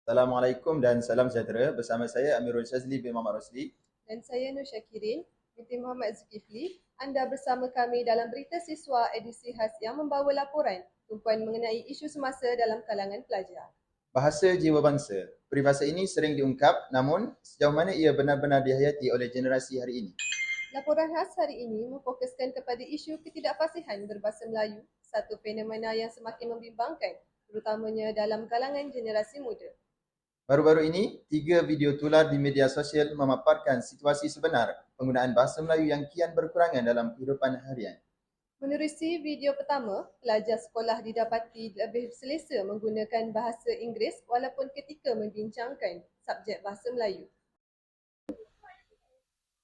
Assalamualaikum dan salam sejahtera. Bersama saya Amirul Shazli bin Muhammad Rosli. Dan saya Nur Syakirin binti Muhammad Zulkifli. Anda bersama kami dalam Berita Siswa edisi khas yang membawa laporan tumpuan mengenai isu semasa dalam kalangan pelajar. Bahasa jiwa bangsa. Peribahasa ini sering diungkap, namun sejauh mana ia benar-benar dihayati oleh generasi hari ini? Laporan khas hari ini memfokuskan kepada isu ketidakfasihan berbahasa Melayu, satu fenomena yang semakin membimbangkan, terutamanya dalam kalangan generasi muda. Baru-baru ini, 3 video tular di media sosial memaparkan situasi sebenar penggunaan bahasa Melayu yang kian berkurangan dalam kehidupan harian. Menerusi video pertama, pelajar sekolah didapati lebih selesa menggunakan bahasa Inggeris walaupun ketika membincangkan subjek bahasa Melayu.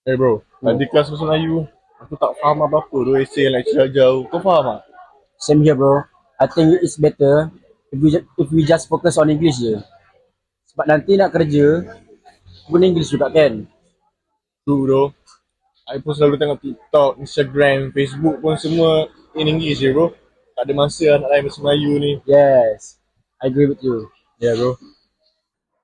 Bro, tadi kelas bahasa Melayu, aku tak faham apa-apa tu essay yang lecturer jauh. Kau faham tak? Same here bro. I think it's better if we just focus on English je. Sebab nanti nak kerja guna English juga kan. Tu bro. I pun selalu tengok TikTok, Instagram, Facebook pun semua in English je bro. Tak ada masa nak lain bahasa Melayu ni. Yes, I agree with you. Ya yeah, bro.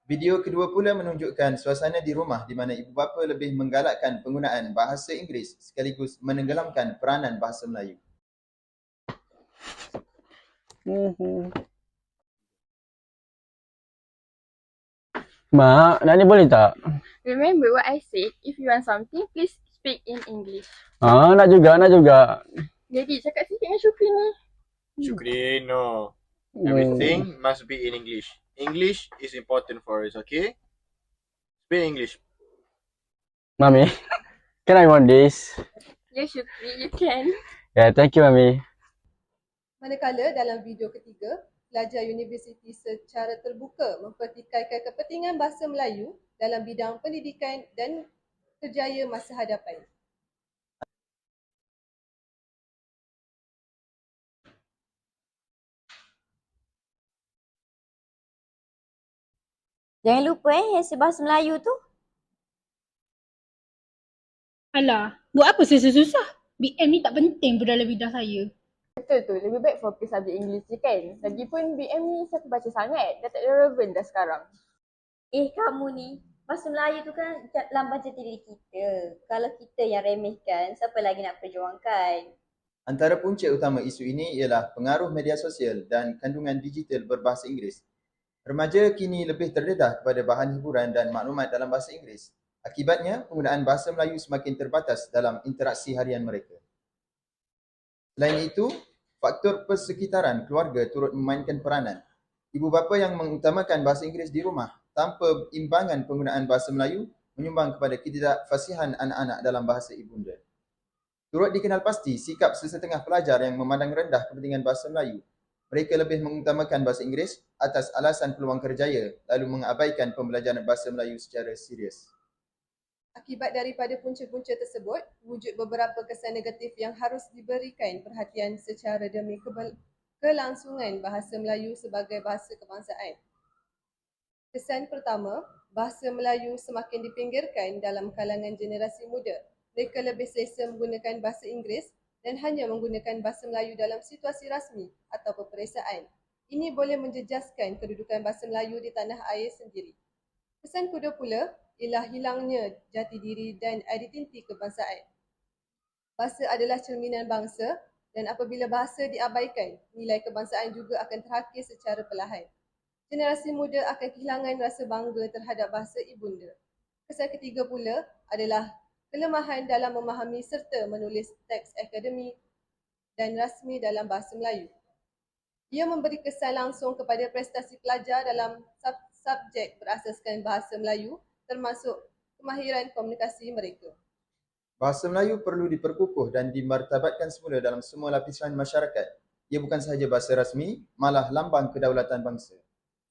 Video kedua pula menunjukkan suasana di rumah di mana ibu bapa lebih menggalakkan penggunaan bahasa Inggeris sekaligus menenggelamkan peranan bahasa Melayu. Mak, nak ni boleh tak? Remember what I said, if you want something, please speak in English. Nak juga, nak juga. Jadi, cakap sikit dengan Syukri ni. Syukri, no. Everything must be in English. English is important for us, okay? Speak English. Mami, can I want this? Ya Syukri, you can. Yeah, thank you Mami. Manakala dalam video ketiga, pelajar universiti secara terbuka mempertikaikan kepentingan bahasa Melayu dalam bidang pendidikan dan kerjaya masa hadapan. Jangan lupa essay bahasa Melayu tu. Alah, buat apa susah-susah? BM ni tak penting pun dalam bidang saya. Betul tu, lebih baik fokus subjek English je kan. Lagipun BM ni siapa baca sangat, dah tak relevan dah sekarang. Kamu ni, bahasa Melayu tu kan lambang jati diri kita. Kalau kita yang remehkan, siapa lagi nak perjuangkan? Antara punca utama isu ini ialah pengaruh media sosial dan kandungan digital berbahasa Inggeris. Remaja kini lebih terdedah kepada bahan hiburan dan maklumat dalam bahasa Inggeris. Akibatnya, penggunaan bahasa Melayu semakin terbatas dalam interaksi harian mereka. Selain itu, faktor persekitaran keluarga turut memainkan peranan. Ibu bapa yang mengutamakan bahasa Inggeris di rumah tanpa imbangan penggunaan bahasa Melayu menyumbang kepada ketidakfasihan anak-anak dalam bahasa ibunda. Turut dikenal pasti sikap sesetengah pelajar yang memandang rendah kepentingan bahasa Melayu. Mereka lebih mengutamakan bahasa Inggeris atas alasan peluang kerjaya lalu mengabaikan pembelajaran bahasa Melayu secara serius. Akibat daripada punca-punca tersebut, wujud beberapa kesan negatif yang harus diberikan perhatian secara demi kelangsungan bahasa Melayu sebagai bahasa kebangsaan. Kesan pertama, bahasa Melayu semakin dipinggirkan dalam kalangan generasi muda. Mereka lebih selesa menggunakan bahasa Inggeris dan hanya menggunakan bahasa Melayu dalam situasi rasmi atau peperiksaan. Ini boleh menjejaskan kedudukan bahasa Melayu di tanah air sendiri. Kesan kedua pula ialah hilangnya jati diri dan identiti kebangsaan. Bahasa adalah cerminan bangsa dan apabila bahasa diabaikan, nilai kebangsaan juga akan terhakis secara perlahan. Generasi muda akan kehilangan rasa bangga terhadap bahasa ibunda. Kesan ketiga pula adalah kelemahan dalam memahami serta menulis teks akademik dan rasmi dalam bahasa Melayu. Ia memberi kesan langsung kepada prestasi pelajar dalam subjek berasaskan bahasa Melayu termasuk kemahiran komunikasi mereka. Bahasa Melayu perlu diperkukuh dan dimartabatkan semula dalam semua lapisan masyarakat. Ia bukan sahaja bahasa rasmi, malah lambang kedaulatan bangsa.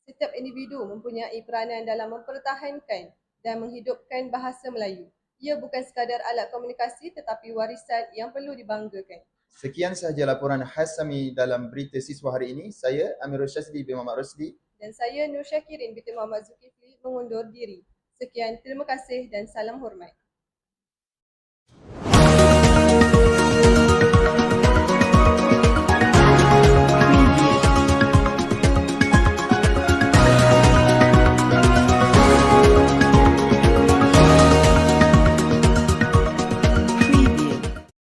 Setiap individu mempunyai peranan dalam mempertahankan dan menghidupkan bahasa Melayu. Ia bukan sekadar alat komunikasi tetapi warisan yang perlu dibanggakan. Sekian sahaja laporan khas kami dalam Berita Siswa hari ini. Saya Amirul Shazli bin Muhammad Rosli. Dan saya Nur Syakirin binti Muhammad Zulkifli mengundur diri. Sekian, terima kasih dan salam hormat.